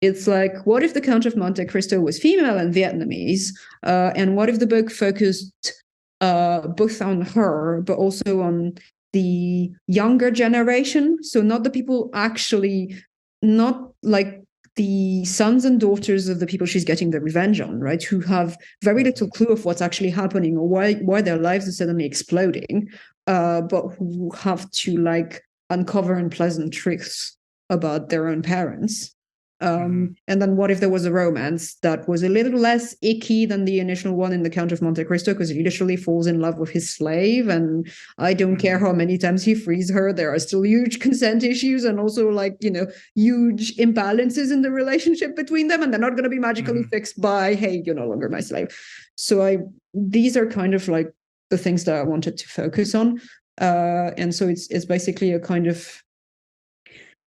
it's like, what if the Count of Monte Cristo was female and Vietnamese? And what if the book focused both on her, but also on the younger generation? So not the people actually, not like the sons and daughters of the people she's getting the revenge on, right? Who have very little clue of what's actually happening or why their lives are suddenly exploding, but who have to like uncover unpleasant truths about their own parents. And then what if there was a romance that was a little less icky than the initial one in The Count of Monte Cristo, because he literally falls in love with his slave, and I don't care how many times he frees her, there are still huge consent issues and also like, huge imbalances in the relationship between them, and they're not going to be magically fixed by, hey, you're no longer my slave. So these are kind of like the things that I wanted to focus on. And so it's basically a kind of,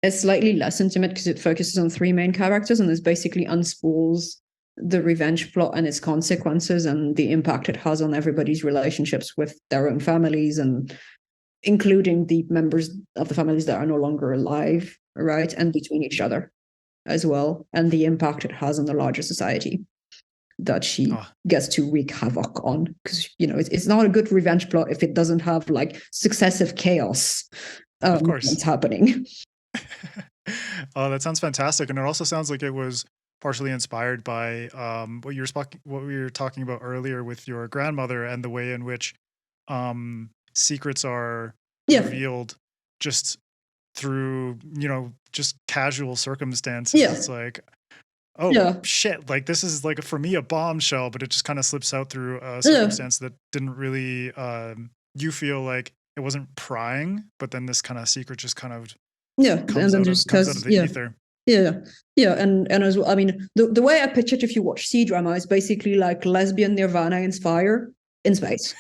it's slightly less intimate because it focuses on three main characters and it basically unspools the revenge plot and its consequences and the impact it has on everybody's relationships with their own families, and including the members of the families that are no longer alive, right? And between each other as well, and the impact it has on the larger society that she gets to wreak havoc on. Because, it's not a good revenge plot if it doesn't have like successive chaos of course. That's happening. Oh, that sounds fantastic. And it also sounds like it was partially inspired by what we were talking about earlier with your grandmother, and the way in which secrets are revealed just through, just casual circumstances. Yeah. It's like, shit, like this is like for me a bombshell, but it just kind of slips out through a circumstance that didn't really you feel like it wasn't prying, but then this kind of secret just kind of comes out of the ether. And as well, I mean, the way I picture it, if you watch C-drama, is basically like lesbian Nirvana inspire in space.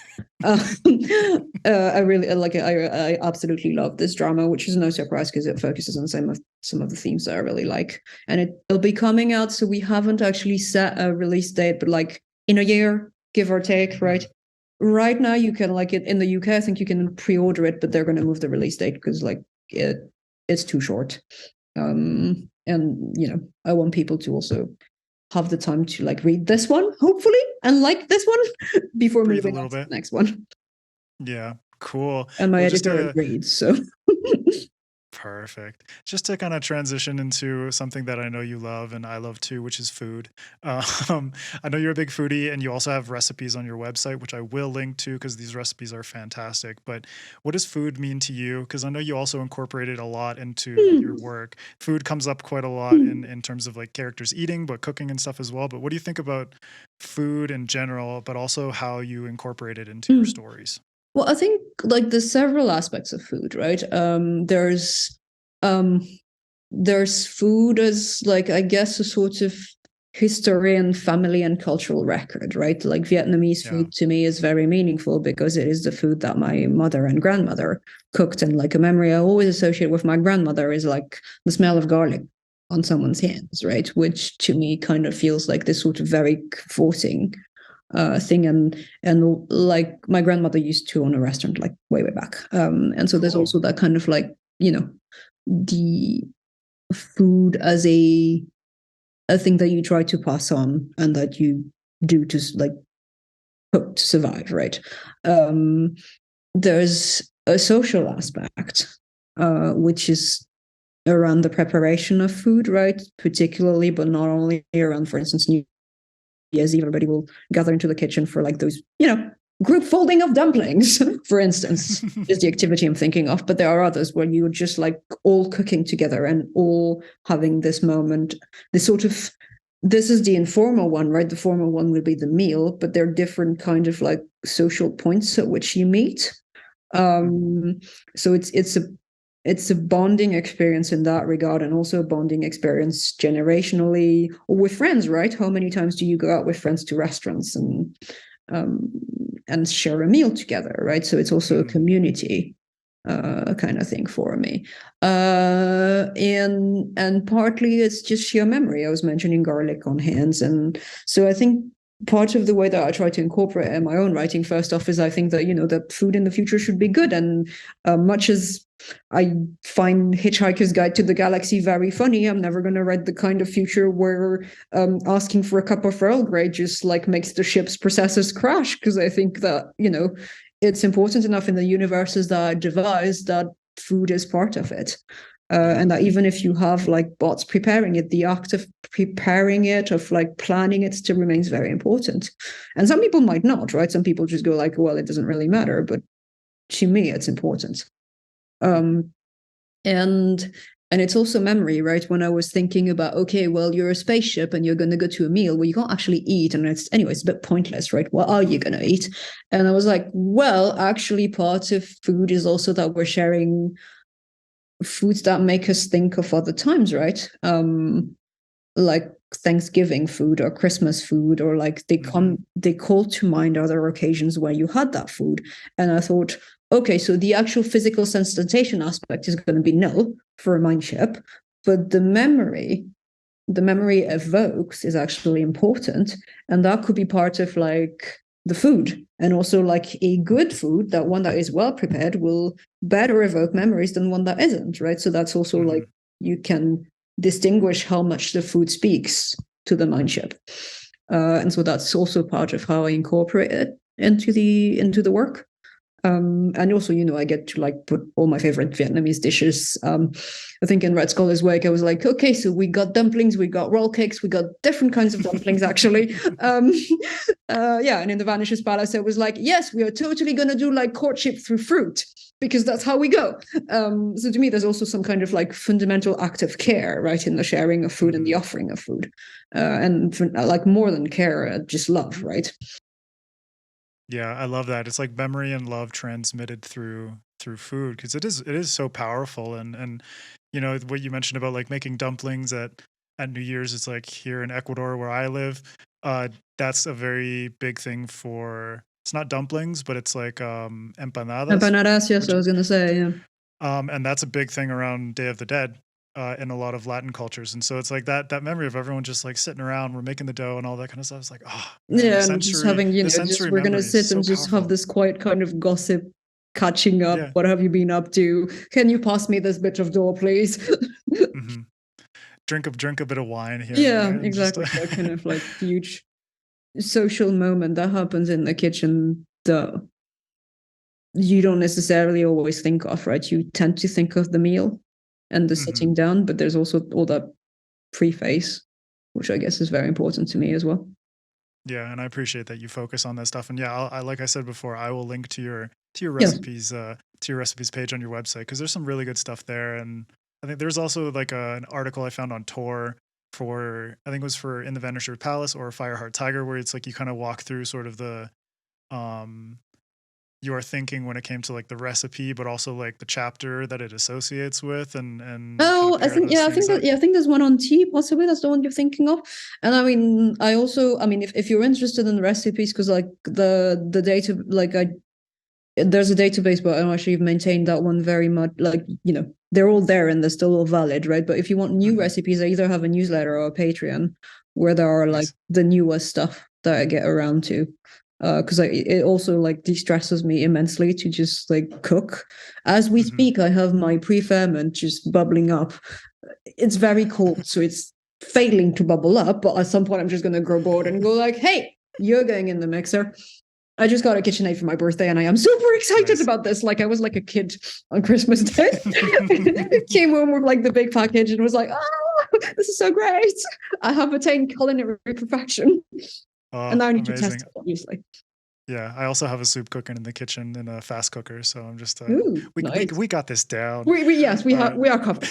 I really like it. I absolutely love this drama, which is no surprise because it focuses on some of the themes that I really like, and it'll be coming out. So we haven't actually set a release date, but like in a year, give or take, right? Right now, you can like it in the UK. I think you can pre-order it, but they're going to move the release date because like it's too short. And I want people to also have the time to like read this one, hopefully, and like this one before moving on to the next one. Yeah, cool. And my editor reads, so Perfect. Just to kind of transition into something that I know you love and I love too, which is food. I know you're a big foodie and you also have recipes on your website, which I will link to because these recipes are fantastic. But what does food mean to you? Because I know you also incorporated a lot into your work. Food comes up quite a lot in terms of like characters eating, but cooking and stuff as well. But what do you think about food in general, but also how you incorporate it into your stories? Well, I think like there's several aspects of food, right? Um, there's food as like I guess a sort of history and family and cultural record, right? Like Vietnamese food to me is very meaningful because it is the food that my mother and grandmother cooked, and like a memory I always associate with my grandmother is like the smell of garlic on someone's hands, right? Which to me kind of feels like this sort of very comforting thing, and like my grandmother used to own a restaurant like way back, and so there's also that kind of like the food as a thing that you try to pass on and that you do to like cook to survive, right? There's a social aspect, which is around the preparation of food, right? Particularly, but not only around, for instance, New Year's Eve, everybody will gather into the kitchen for like those, group folding of dumplings, for instance, is the activity I'm thinking of. But there are others where you're just like all cooking together and all having this moment, this is the informal one, right? The formal one will be the meal, but there are different kind of like social points at which you meet. So it's a bonding experience in that regard, and also a bonding experience generationally or with friends, right? How many times do you go out with friends to restaurants and share a meal together, right? So it's also a community kind of thing for me. And partly it's just sheer memory. I was mentioning garlic on hands, and so I think part of the way that I try to incorporate it in my own writing, first off, is I think that that food in the future should be good, and much as I find Hitchhiker's Guide to the Galaxy very funny, I'm never going to write the kind of future where asking for a cup of Earl Grey just like makes the ship's processors crash, because I think that it's important enough in the universes that I devise that food is part of it. And that even if you have like bots preparing it, the act of preparing it, of like planning it, still remains very important. And some people might not, right? Some people just go like, well, it doesn't really matter. But to me, it's important. And it's also memory, right? When I was thinking about, okay, well, you're a spaceship and you're going to go to a meal where you can't actually eat. And it's a bit pointless, right? What are you going to eat? And I was like, well, actually, part of food is also that we're sharing foods that make us think of other times, right? Like Thanksgiving food or Christmas food, or like they call to mind other occasions where you had that food. And I thought, okay, so the actual physical sensitization aspect is going to be nil for a mind ship, but the memory evokes is actually important, and that could be part of like the food. And also like a good food, that one that is well prepared will better evoke memories than one that isn't, right? So that's also like you can distinguish how much the food speaks to the mind ship, and so that's also part of how I incorporate it into the work. And also, I get to like put all my favorite Vietnamese dishes. I think in Red Scholar's Wake, I was like, okay, so we got dumplings, we got roll cakes, we got different kinds of dumplings, actually. And in the Vanishers Palace, I was like, yes, we are totally going to do like courtship through fruit, because that's how we go. So to me, there's also some kind of like fundamental act of care, right, in the sharing of food and the offering of food. And like more than care, just love, right? Yeah, I love that. It's like memory and love transmitted through food, because it is so powerful. And what you mentioned about like making dumplings at New Year's, it's like here in Ecuador where I live, that's a very big thing for, it's not dumplings, but it's like empanadas. Empanadas, yes, I was going to say, yeah. And that's a big thing around Day of the Dead. In a lot of Latin cultures, and so it's like that memory of everyone just like sitting around, we're making the dough and all that kind of stuff. It's like, oh man, yeah, and just having we're gonna sit and just have this quiet kind of gossip, catching up. Yeah. What have you been up to? Can you pass me this bit of dough, please? Drink a bit of wine here. Yeah, exactly. That kind of like huge social moment that happens in the kitchen that you don't necessarily always think of, right? You tend to think of the meal. and the sitting down, but there's also all that preface, which I guess is very important to me as well. Yeah, and I appreciate that you focus on that stuff. And yeah, I like I said before, I will link to your recipes to your recipes page on your website, because there's some really good stuff there. And I think there's also like an article I found on Tor for, I think it was for In the Vanishers Palace or Fireheart Tiger, where it's like you kind of walk through sort of the your thinking when it came to like the recipe, but also like the chapter that it associates with, and I think I think there's one on tea, possibly. That's the one you're thinking of. And I mean, if you're interested in the recipes, because like the data, like there's a database, but I don't actually maintain that one very much. Like, you know, they're all there and they're still all valid, right? But if you want new recipes, I either have a newsletter or a Patreon where there are like the newest stuff that I get around to. Because it also like de-stresses me immensely to just like cook. As we speak, I have my pre-ferment just bubbling up. It's very cold, so it's failing to bubble up, but at some point I'm just going to grow bored and go like, hey, you're going in the mixer. I just got a KitchenAid for my birthday and I am super excited about this. Like I was like a kid on Christmas Day. Came home with like the big package and was like, oh, this is so great. I have attained culinary perfection. And now I need to test it, obviously. Yeah, I also have a soup cooking in the kitchen in a fast cooker, so I'm just nice. we got this down. We are covered.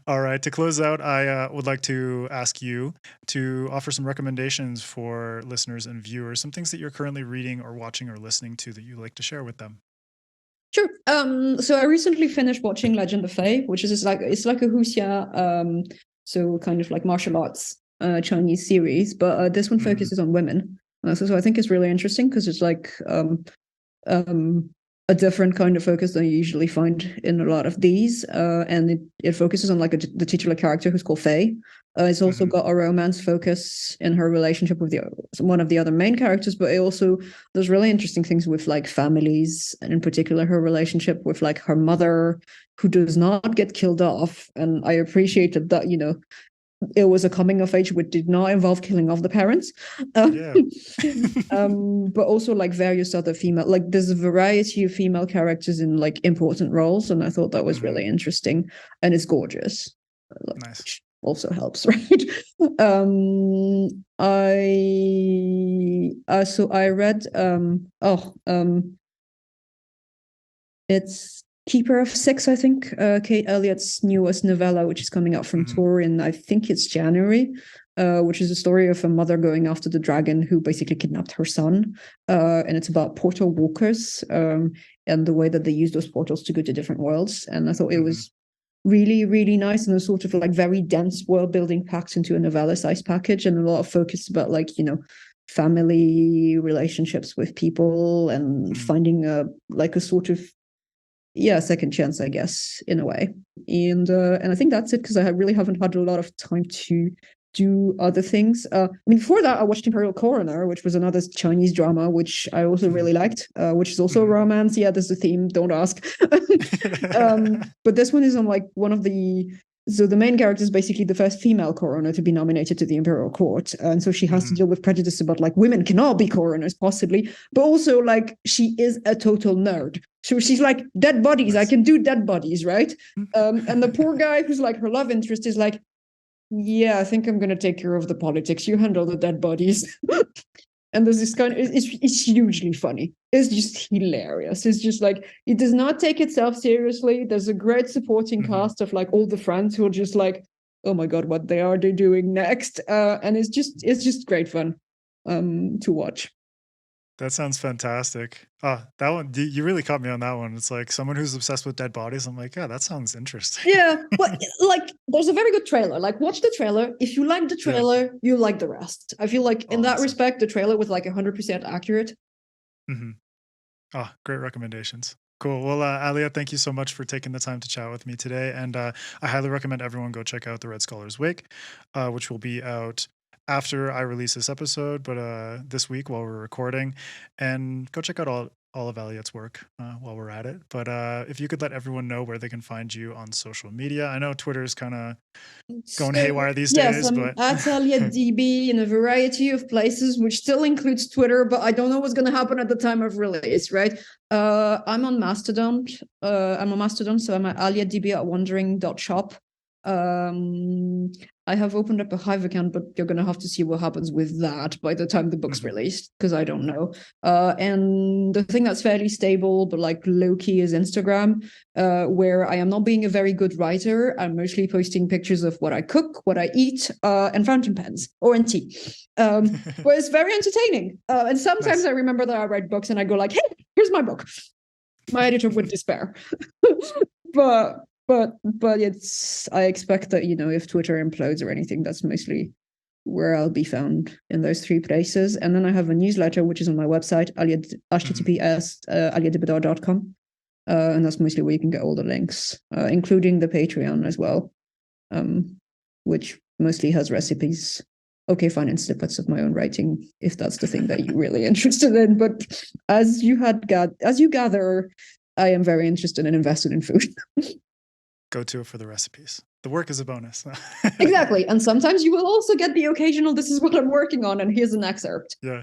All right, to close out, I would like to ask you to offer some recommendations for listeners and viewers, some things that you're currently reading or watching or listening to that you'd like to share with them. Sure. So I recently finished watching Legend of Fae, which is like a Xuya, so kind of like martial arts Chinese series, but this one focuses on women. So I think it's really interesting because it's like a different kind of focus than you usually find in a lot of these, and it focuses on like the titular character who's called Faye. It's also got a romance focus in her relationship with one of the other main characters, but it also does really interesting things with like families, and in particular her relationship with like her mother, who does not get killed off. And I appreciated that, you know, it was a coming of age which did not involve killing off the parents. But also like various other female, like there's a variety of female characters in like important roles, and I thought that was really interesting, and it's gorgeous. Nice. Which also helps, right? I read it's Keeper of Six, I think, Kate Elliott's newest novella, which is coming out from Tor in, I think it's January, which is a story of a mother going after the dragon who basically kidnapped her son. And it's about portal walkers and the way that they use those portals to go to different worlds. And I thought it was really, really nice, and a sort of like very dense world building packed into a novella-sized package, and a lot of focus about like, you know, family relationships with people and finding a sort of second chance, I guess, in a way. And I think that's it, because I really haven't had a lot of time to do other things. I mean, before that, I watched Imperial Coroner, which was another Chinese drama, which I also really liked, which is also a romance. Yeah, there's a theme, don't ask. But this one is on like one of the... So the main character is basically the first female coroner to be nominated to the imperial court. And so she has to deal with prejudice about like women cannot be coroners possibly, but also like she is a total nerd. So she's like, dead bodies, I can do dead bodies, right? And the poor guy who's like her love interest is like, yeah, I think I'm going to take care of the politics. You handle the dead bodies. And there's this kind of, it's hugely funny. It's just hilarious. It's just like, it does not take itself seriously. There's a great supporting cast of like all the friends who are just like, oh my God, what are they doing next? And it's just great fun to watch. That sounds fantastic. That one, you really caught me on that one. It's like someone who's obsessed with dead bodies. I'm like, yeah, that sounds interesting. Yeah, but like, there's a very good trailer. Like, watch the trailer. If you like the trailer, you like the rest. I feel like in that respect, the trailer was like 100% accurate. Great recommendations. Cool. Well, Aliette, thank you so much for taking the time to chat with me today. And I highly recommend everyone go check out The Red Scholar's Wake, which will be out after I release this episode, but this week while we're recording. And go check out all of Aliette's work while we're at it. But if you could let everyone know where they can find you on social media. I know Twitter is kind of going haywire these days. I'm but at Aliette DB in a variety of places, which still includes Twitter, but I don't know what's going to happen at the time of release, right? I'm on Mastodon. I'm on Mastodon, so I'm at AlietteDB at wandering.shop. I have opened up a Hive account, but you're going to have to see what happens with that by the time the book's released, because I don't know. And the thing that's fairly stable, but like low-key, is Instagram, where I am not being a very good writer. I'm mostly posting pictures of what I cook, what I eat, and fountain pens, or in tea. But it's very entertaining. And sometimes Nice. I remember that I write books and I go like, hey, here's my book. My editor would despair. But it's, I expect that, if Twitter implodes or anything, that's mostly where I'll be found, in those three places. And then I have a newsletter, which is on my website, https://aliettedebodard.com. And that's mostly where you can get all the links, including the Patreon as well, which mostly has recipes. Okay, fine, and snippets of my own writing, if that's the thing that you're really interested in. But as you gather, I am very interested and invested in food. Go to it for the recipes. The work is a bonus. Exactly. And sometimes you will also get the occasional, this is what I'm working on, and here's an excerpt. Yeah.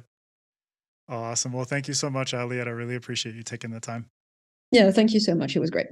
Awesome. Well, thank you so much, Aliette. I really appreciate you taking the time. Yeah, thank you so much. It was great.